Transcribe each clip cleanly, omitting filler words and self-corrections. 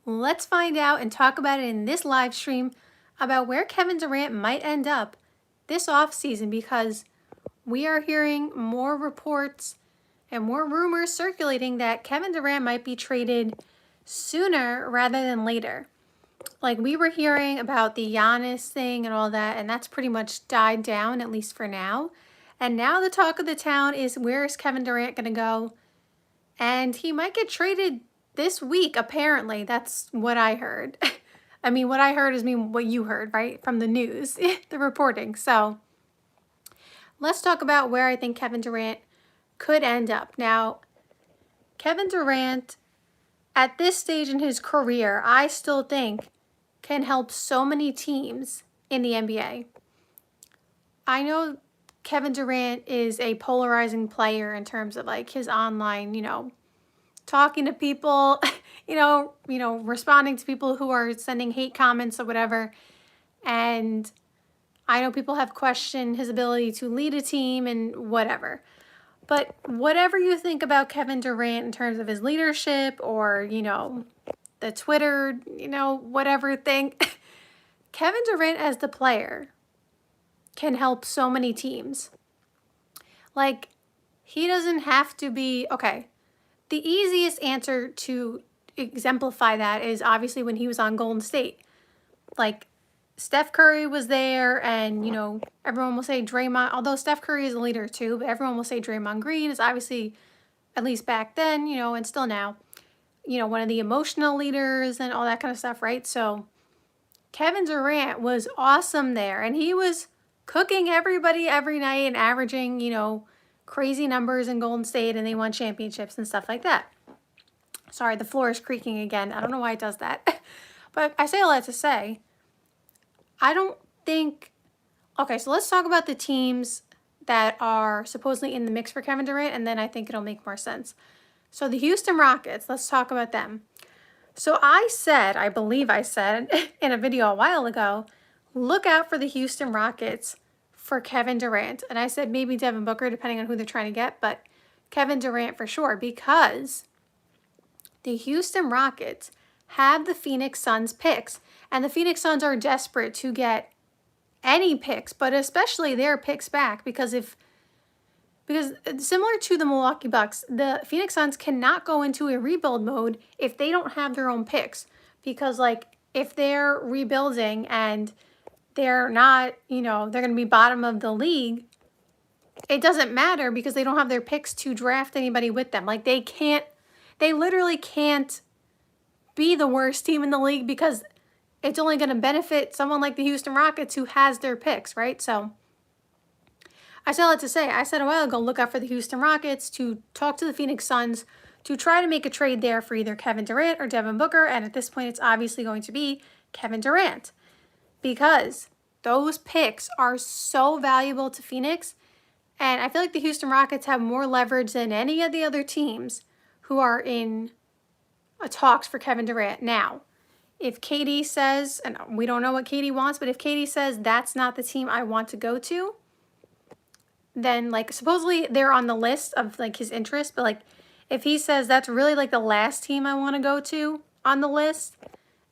Let's find out and talk about it in this live stream about where Kevin Durant might end up this offseason, because we are hearing more reports and more rumors circulating that Kevin Durant might be traded sooner rather than later. Like, we were hearing about the Giannis thing and all that, and that's pretty much died down, at least for now. And now the talk of the town is, where is Kevin Durant going to go? And he might get traded this week, apparently. That's what I heard. I mean, what I heard is what you heard, right? From the news, the reporting. So let's talk about where I think Kevin Durant could end up. Now, Kevin Durant, at this stage in his career, I still think can help so many teams in the NBA. I know Kevin Durant is a polarizing player in terms of like his online, talking to people, responding to people who are sending hate comments or whatever. And I know people have questioned his ability to lead a team and whatever. But whatever you think about Kevin Durant in terms of his leadership or, the Twitter, whatever thing, Kevin Durant as the player can help so many teams. Like, he doesn't have to be, okay, the easiest answer to exemplify that is obviously when he was on Golden State. Like, Steph Curry was there, and, everyone will say Draymond, although Steph Curry is a leader too, but everyone will say Draymond Green is obviously, at least back then, and still now, one of the emotional leaders and all that kind of stuff, right? So Kevin Durant was awesome there, and he was cooking everybody every night and averaging, crazy numbers in Golden State, and they won championships and stuff like that. Sorry, the floor is creaking again. I don't know why it does that. But I say all that to say, I don't think... Okay, so let's talk about the teams that are supposedly in the mix for Kevin Durant, and then I think it'll make more sense. So the Houston Rockets, let's talk about them. So I believe I said in a video a while ago, look out for the Houston Rockets for Kevin Durant. And I said maybe Devin Booker, depending on who they're trying to get, but Kevin Durant for sure, because the Houston Rockets have the Phoenix Suns picks, and the Phoenix Suns are desperate to get any picks, but especially their picks back, because similar to the Milwaukee Bucks, the Phoenix Suns cannot go into a rebuild mode if they don't have their own picks. Because, like, if they're rebuilding and they're not, they're going to be bottom of the league, it doesn't matter because they don't have their picks to draft anybody with them. Like, they literally can't be the worst team in the league, because it's only going to benefit someone like the Houston Rockets who has their picks, right? So I said that to say, I said a while ago, look out for the Houston Rockets to talk to the Phoenix Suns to try to make a trade there for either Kevin Durant or Devin Booker. And at this point, it's obviously going to be Kevin Durant, because those picks are so valuable to Phoenix. And I feel like the Houston Rockets have more leverage than any of the other teams who are in talks for Kevin Durant. Now, if KD says, and we don't know what KD wants, but if KD says that's not the team I want to go to, then, like, supposedly they're on the list of, like, his interest, but, like, if he says that's really, like, the last team I want to go to on the list,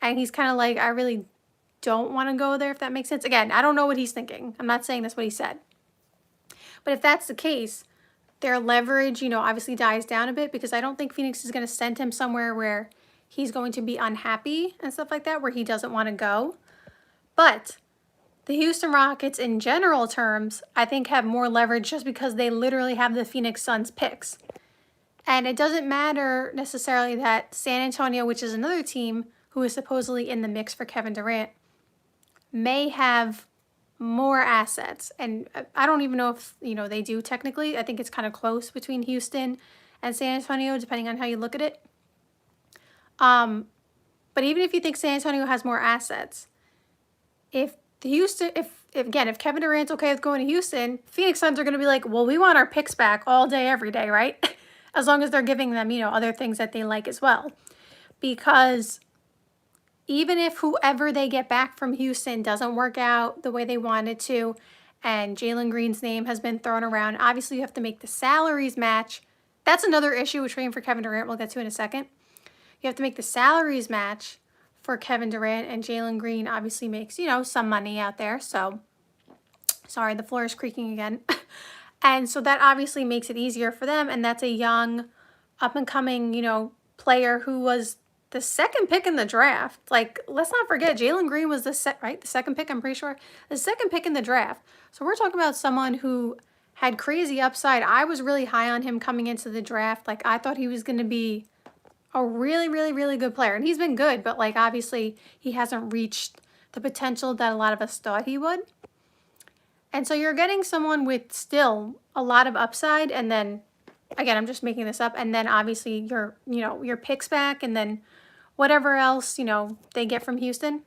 and he's kind of like, I really don't want to go there, if that makes sense. Again, I don't know what he's thinking. I'm not saying that's what he said. But if that's the case, their leverage, obviously dies down a bit, because I don't think Phoenix is going to send him somewhere where he's going to be unhappy and stuff like that, where he doesn't want to go. But the Houston Rockets, in general terms, I think have more leverage just because they literally have the Phoenix Suns picks. And it doesn't matter necessarily that San Antonio, which is another team who is supposedly in the mix for Kevin Durant, may have more assets. And I don't even know if, they do technically. I think it's kind of close between Houston and San Antonio, depending on how you look at it. But even if you think San Antonio has more assets, if Kevin Durant's okay with going to Houston, Phoenix Suns are going to be like, well, we want our picks back all day, every day, right? As long as they're giving them, other things that they like as well. Because even if whoever they get back from Houston doesn't work out the way they wanted to, and Jalen Green's name has been thrown around, obviously you have to make the salaries match. That's another issue with trading for Kevin Durant we'll get to in a second. You have to make the salaries match for Kevin Durant, and Jalen Green obviously makes, some money out there. So, sorry, the floor is creaking again. And so that obviously makes it easier for them. And that's a young, up and coming, player who was the second pick in the draft. Like, let's not forget, Jalen Green was the second pick, I'm pretty sure. The second pick in the draft. So we're talking about someone who had crazy upside. I was really high on him coming into the draft. Like, I thought he was going to be a really, really, really good player. And he's been good, but like, obviously he hasn't reached the potential that a lot of us thought he would. And so you're getting someone with still a lot of upside, and then, again, I'm just making this up, and then obviously your picks back, and then whatever else, they get from Houston.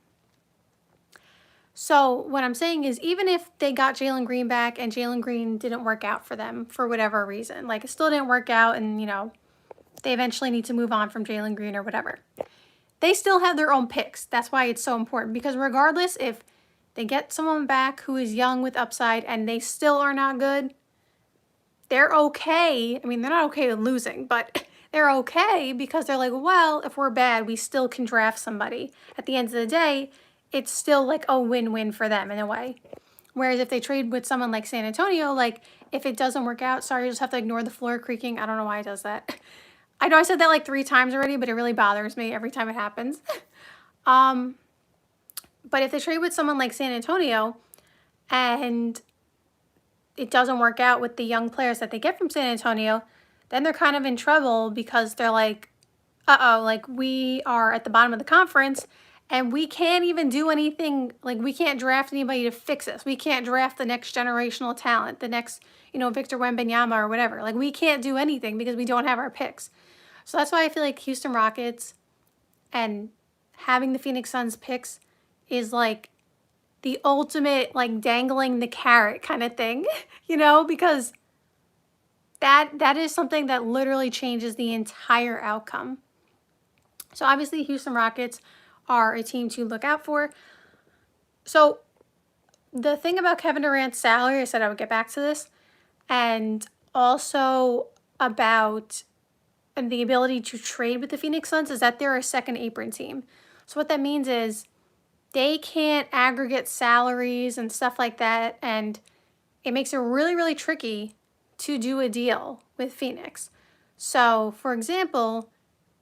So what I'm saying is, even if they got Jalen Green back and Jalen Green didn't work out for them for whatever reason, like it still didn't work out, and, they eventually need to move on from Jalen Green or whatever, they still have their own picks. That's why it's so important, because regardless if they get someone back who is young with upside and they still are not good, they're okay. I mean, they're not okay with losing, but they're okay because they're like, well, if we're bad, we still can draft somebody. At the end of the day, it's still like a win-win for them in a way. Whereas if they trade with someone like San Antonio, like if it doesn't work out, sorry, you just have to ignore the floor creaking. I don't know why it does that. I know I said that like 3 times already, but it really bothers me every time it happens. But if they trade with someone like San Antonio and it doesn't work out with the young players that they get from San Antonio, then they're kind of in trouble because they're like, uh-oh, like we are at the bottom of the conference and we can't even do anything. Like we can't draft anybody to fix this. We can't draft the next generational talent, the next, Victor Wembanyama or whatever. Like we can't do anything because we don't have our picks. So that's why I feel like Houston Rockets and having the Phoenix Suns picks is like the ultimate, like dangling the carrot kind of thing, because that is something that literally changes the entire outcome. So obviously Houston Rockets are a team to look out for. So the thing about Kevin Durant's salary, I said I would get back to this, and also about the ability to trade with the Phoenix Suns, is that they're a second apron team. So what that means is they can't aggregate salaries and stuff like that, and it makes it really, really tricky to do a deal with Phoenix. So, for example,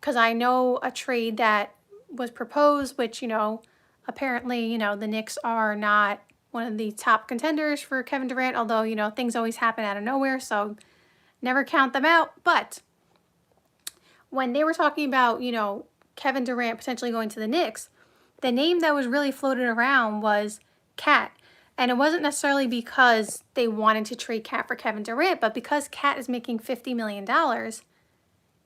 because I know a trade that was proposed, which, apparently, the Knicks are not one of the top contenders for Kevin Durant, although, things always happen out of nowhere, so never count them out. But when they were talking about, Kevin Durant potentially going to the Knicks, the name that was really floated around was Cat. And it wasn't necessarily because they wanted to trade Cat for Kevin Durant, but because Cat is making $50 million,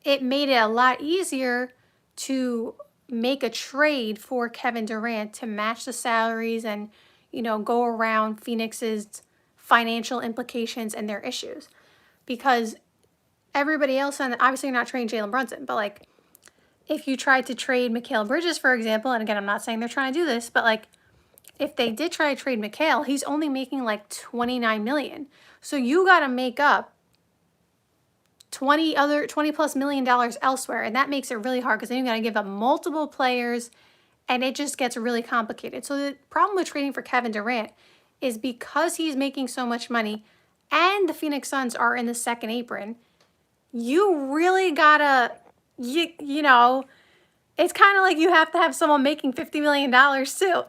it made it a lot easier to make a trade for Kevin Durant to match the salaries and, go around Phoenix's financial implications and their issues. Because everybody else, and obviously you're not trading Jalen Brunson, but like if you tried to trade Mikal Bridges, for example, and again, I'm not saying they're trying to do this, but like if they did try to trade Mikal, he's only making like $29 million. So you got to make up $20+ million elsewhere, and that makes it really hard because then you got to give up multiple players, and it just gets really complicated. So the problem with trading for Kevin Durant is because he's making so much money, and the Phoenix Suns are in the second apron, you really gotta, it's kind of like you have to have someone making $50 million too.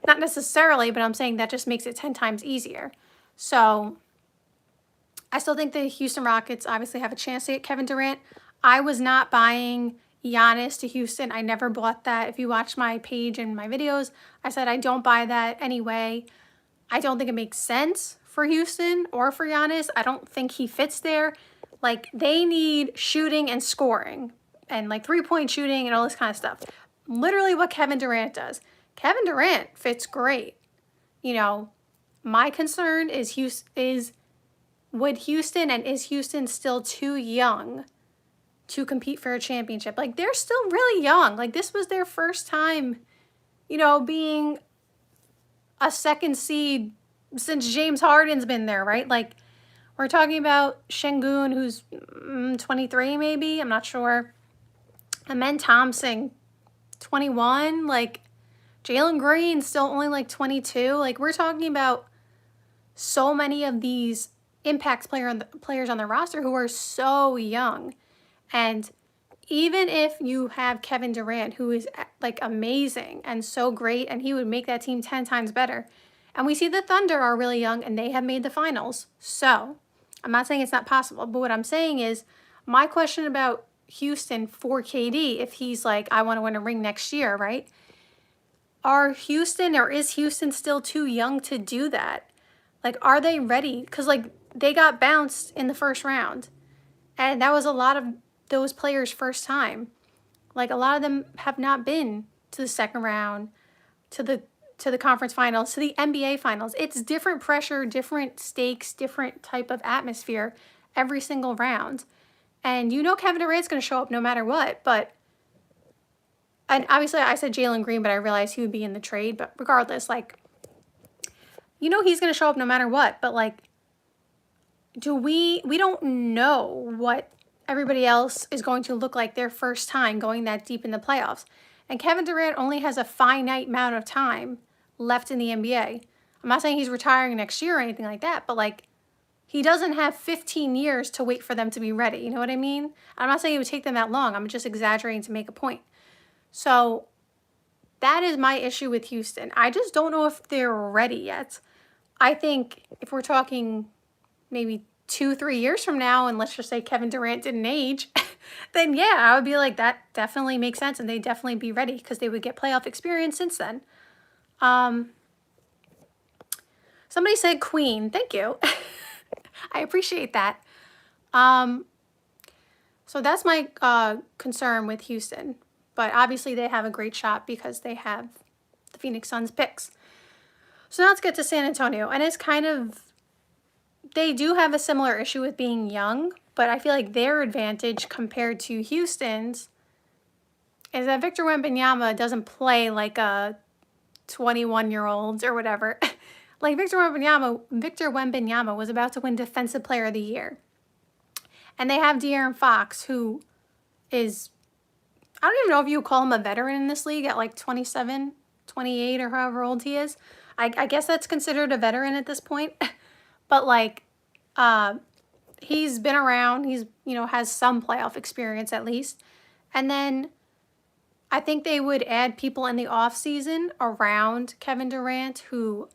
Not necessarily, but I'm saying that just makes it 10 times easier. So I still think the Houston Rockets obviously have a chance to get Kevin Durant. I was not buying Giannis to Houston. I never bought that. If you watch my page and my videos, I said I don't buy that anyway. I don't think it makes sense for Houston or for Giannis. I don't think he fits there. Like, they need shooting and scoring and like 3-point shooting and all this kind of stuff. Literally what Kevin Durant does. Kevin Durant fits great. My concern is would Houston, and is Houston still too young to compete for a championship? Like, they're still really young. Like, this was their first time, being a second seed since James Harden's been there, right? Like, we're talking about Şengün, who's 23 maybe, I'm not sure. Amen Thompson, 21. Like, Jalen Green's still only like 22. Like, we're talking about so many of these impact players on the roster who are so young. And even if you have Kevin Durant, who is like amazing and so great, and he would make that team 10 times better. And we see the Thunder are really young and they have made the finals. So I'm not saying it's not possible, but what I'm saying is my question about Houston for KD, if he's like, I want to win a ring next year, right? Is Houston still too young to do that? Like, are they ready? Because, like, they got bounced in the first round. And that was a lot of those players' first time. Like, a lot of them have not been to the second round, to the conference finals, to the NBA finals. It's different pressure, different stakes, different type of atmosphere every single round. And you know Kevin Durant's going to show up no matter what. And obviously I said Jalen Green, but I realized he would be in the trade. But regardless, like, you know he's going to show up no matter what. But, like, we don't know what everybody else is going to look like their first time going that deep in the playoffs. And Kevin Durant only has a finite amount of time left in the NBA. I'm not saying he's retiring next year or anything like that, but, like, he doesn't have 15 years to wait for them to be ready. You know what I mean? I'm not saying it would take them that long. I'm just exaggerating to make a point. So that is my issue with Houston. I just don't know if they're ready yet. I think if we're talking maybe 2-3 years from now, and let's just say Kevin Durant didn't age, then yeah, I would be like, that definitely makes sense, and they'd definitely be ready because they would get playoff experience since then. Somebody said Queen. Thank you. I appreciate that. So that's my concern with Houston. But obviously they have a great shot because they have the Phoenix Suns picks. So now let's get to San Antonio. And it's kind of, they do have a similar issue with being young, but I feel like their advantage compared to Houston's is that Victor Wembanyama doesn't play like a 21-year-old or whatever. Like, Victor Wembanyama was about to win Defensive Player of the Year. And they have De'Aaron Fox, who is, I don't even know if you call him a veteran in this league at like 27, 28, or however old he is. I guess that's considered a veteran at this point. But, like, he's been around. He's, has some playoff experience at least. And then I think they would add people in the offseason around Kevin Durant who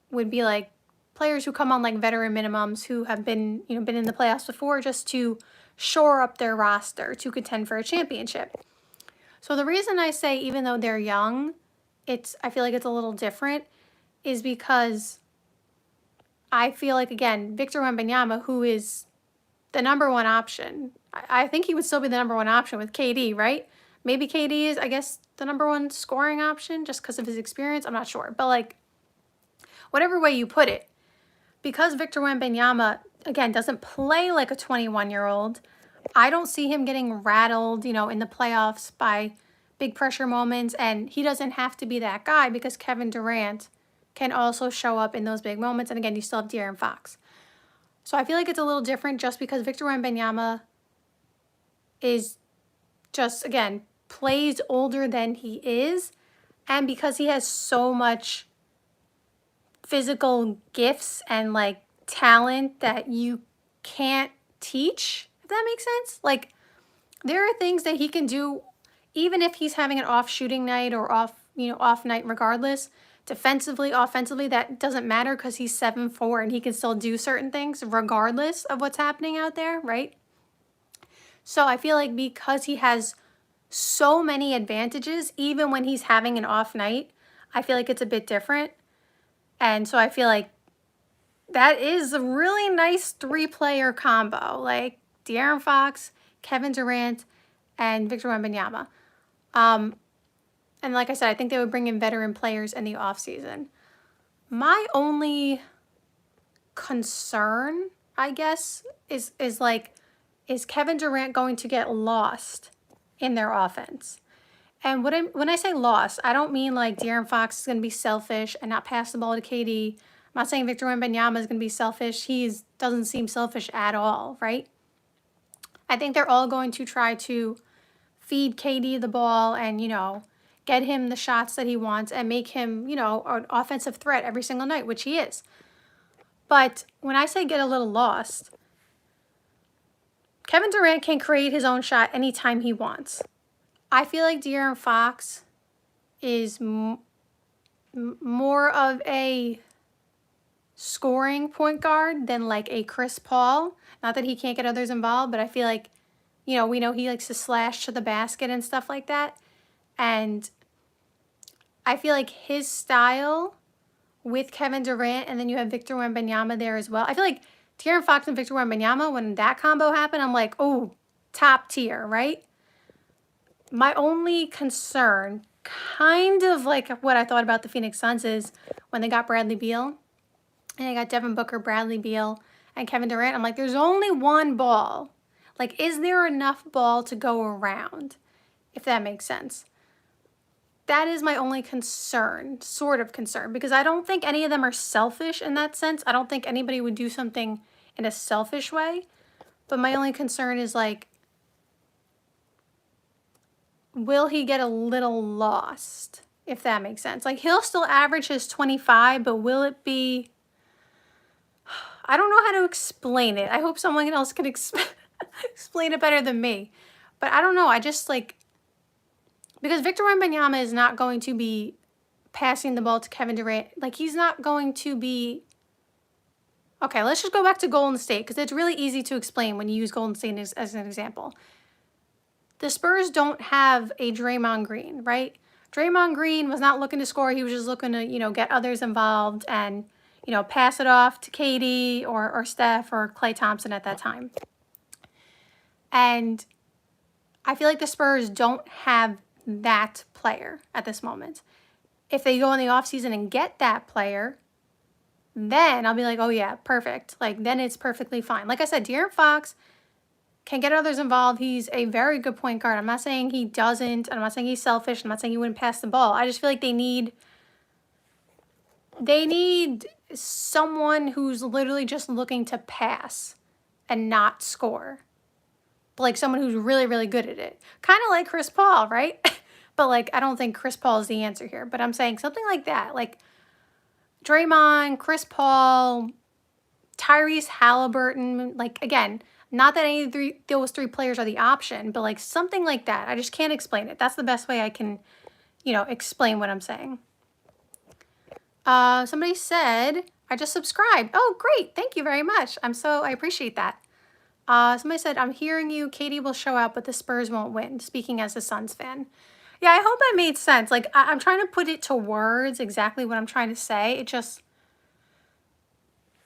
would be like players who come on like veteran minimums who have been in the playoffs before, just to shore up their roster to contend for a championship. So the reason I say even though they're young, I feel like it's a little different, is because I feel like, again, Victor Wembanyama, who is the number one option, I think he would still be the number one option with KD, right? Maybe KD is, I guess, the number one scoring option just because of his experience. I'm not sure. But, like, whatever way you put it, because Victor Wembanyama, again, doesn't play like a 21-year-old, I don't see him getting rattled, in the playoffs by big pressure moments. And he doesn't have to be that guy because Kevin Durant can also show up in those big moments. And again, you still have De'Aaron Fox. So I feel like it's a little different just because Victor Wembanyama is just, again, plays older than he is. And because he has so much physical gifts and, like, talent that you can't teach, if that makes sense. Like, there are things that he can do even if he's having an off shooting night or off night regardless. Defensively, offensively, that doesn't matter because he's 7'4" and he can still do certain things regardless of what's happening out there, right? So I feel like because he has so many advantages, even when he's having an off night, I feel like it's a bit different. And so I feel like that is a really nice 3-player combo, like De'Aaron Fox, Kevin Durant, and Victor Wembanyama. And like I said, I think they would bring in veteran players in the offseason. My only concern, I guess, is Kevin Durant going to get lost in their offense? And when I say lost, I don't mean like De'Aaron Fox is going to be selfish and not pass the ball to KD. I'm not saying Victor Wembanyama is going to be selfish. He doesn't seem selfish at all, right? I think they're all going to try to feed KD the ball and, get him the shots that he wants and make him, an offensive threat every single night, which he is. But when I say get a little lost, Kevin Durant can create his own shot anytime he wants. I feel like De'Aaron Fox is more of a scoring point guard than like a Chris Paul. Not that he can't get others involved, but I feel like, we know he likes to slash to the basket and stuff like that. And I feel like his style with Kevin Durant, and then you have Victor Wembanyama there as well. I feel like De'Aaron Fox and Victor Wembanyama, when that combo happened, I'm like, oh, top tier, right? My only concern, kind of like what I thought about the Phoenix Suns, is when they got Bradley Beal, and they got Devin Booker, Bradley Beal, and Kevin Durant. I'm like, there's only one ball. Like, is there enough ball to go around, if that makes sense? That is my only concern, sort of concern, because I don't think any of them are selfish in that sense. I don't think anybody would do something in a selfish way. But my only concern is, like, will he get a little lost, if that makes sense? Like, he'll still average his 25, but will it be... I don't know how to explain it. I hope someone else can explain it better than me. But I don't know. I just, like... Because Victor Wembanyama is not going to be passing the ball to Kevin Durant. Like, he's not going to be... Okay, let's just go back to Golden State, because it's really easy to explain when you use Golden State as an example. The Spurs don't have a Draymond Green, right? Draymond Green was not looking to score. He was just looking to, get others involved and, pass it off to KD or Steph or Klay Thompson at that time. And I feel like the Spurs don't have that player at this moment. If they go in the offseason and get that player, then I'll be like, oh yeah, perfect. Like, then it's perfectly fine. Like I said, De'Aaron Fox can get others involved. He's a very good point guard. I'm not saying he doesn't. I'm not saying he's selfish. I'm not saying he wouldn't pass the ball. I just feel like they need someone who's literally just looking to pass and not score. But like someone who's really, really good at it. Kind of like Chris Paul, right? But like, I don't think Chris Paul is the answer here. But I'm saying something like that. Like Draymond, Chris Paul, Tyrese Halliburton. Like, again, not that any of those three players are the option, but like something like that. I just can't explain it. That's the best way I can, explain what I'm saying. Somebody said, I just subscribed. Oh, great. Thank you very much. I appreciate that. Somebody said, I'm hearing you. KD will show out, but the Spurs won't win. Speaking as a Suns fan. Yeah, I hope that made sense. Like, I'm trying to put it to words exactly what I'm trying to say.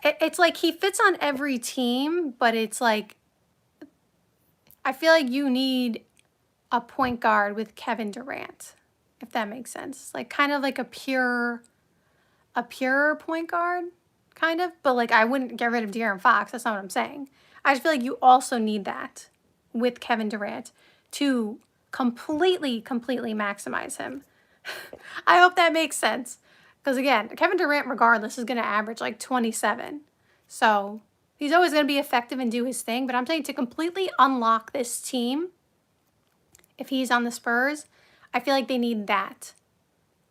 It's like he fits on every team, but it's like, I feel like you need a point guard with Kevin Durant, if that makes sense. Like, kind of like a pure point guard, kind of. But, like, I wouldn't get rid of De'Aaron Fox. That's not what I'm saying. I just feel like you also need that with Kevin Durant to completely maximize him. I hope that makes sense. Because, again, Kevin Durant, regardless, is going to average like 27. So he's always going to be effective and do his thing. But I'm saying to completely unlock this team, if he's on the Spurs, I feel like they need that.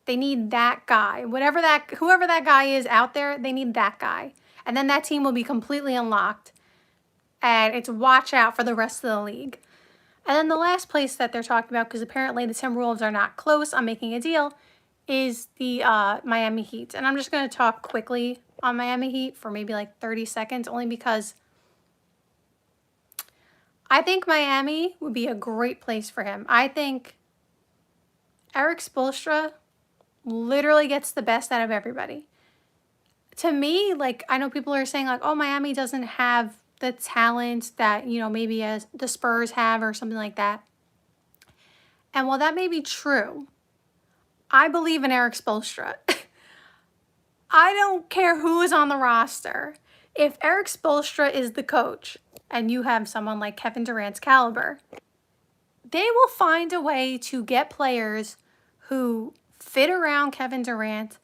They need that guy. Whoever that guy is out there, they need that guy. And then that team will be completely unlocked. And it's watch out for the rest of the league. And then the last place that they're talking about, because apparently the Timberwolves are not close on making a deal, is the Miami Heat. And I'm just going to talk quickly on Miami Heat for maybe like 30 seconds, only because I think Miami would be a great place for him. I think Eric Spoelstra literally gets the best out of everybody. To me, like, I know people are saying like, oh, Miami doesn't have the talent that, maybe as the Spurs have or something like that. And while that may be true, I believe in Eric Spoelstra. I don't care who is on the roster. If Eric Spoelstra is the coach and you have someone like Kevin Durant's caliber, they will find a way to get players who fit around Kevin Durant,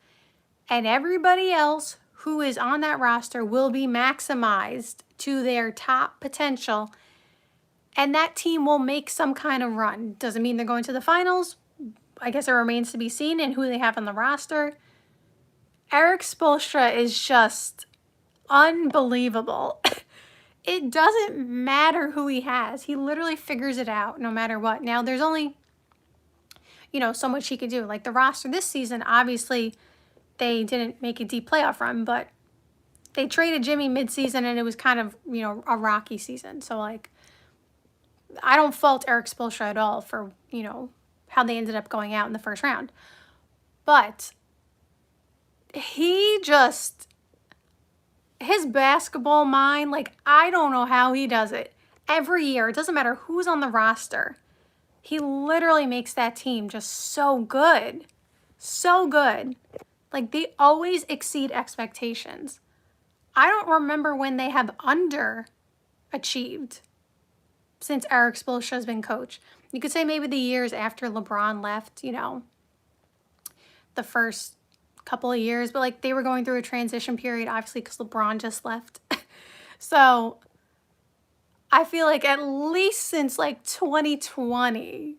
and everybody else who is on that roster will be maximized to their top potential. and that team will make some kind of run. Doesn't mean they're going to the finals. I guess it remains to be seen in who they have on the roster. Erik Spoelstra is just unbelievable. It doesn't matter who he has. He literally figures it out no matter what. Now, there's only, so much he could do. Like the roster this season, obviously, they didn't make a deep playoff run, but they traded Jimmy midseason, and it was kind of, a rocky season. So, like, I don't fault Erik Spoelstra at all for, how they ended up going out in the first round. But he just, his basketball mind, like, I don't know how he does it. Every year, it doesn't matter who's on the roster, he literally makes that team just so good. So good. Like, they always exceed expectations. I don't remember when they have underachieved since Erik Spoelstra has been coach. You could say maybe the years after LeBron left, the first couple of years, but like they were going through a transition period, obviously, because LeBron just left. So I feel like at least since like 2020,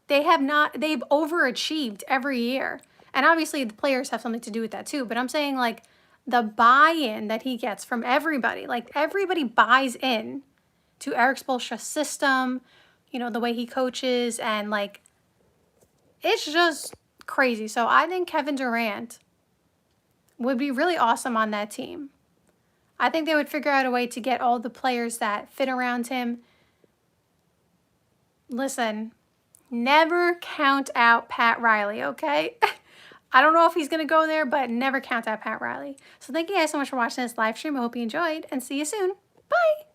they've overachieved every year. And obviously the players have something to do with that too. But I'm saying like the buy-in that he gets from everybody, like everybody buys in to Erik Spoelstra's system, the way he coaches, and like it's just crazy. So I think Kevin Durant would be really awesome on that team. I think they would figure out a way to get all the players that fit around him. Listen, never count out Pat Riley, okay? I don't know if he's going to go there, but never count out Pat Riley. So thank you guys so much for watching this live stream. I hope you enjoyed, and see you soon. Bye!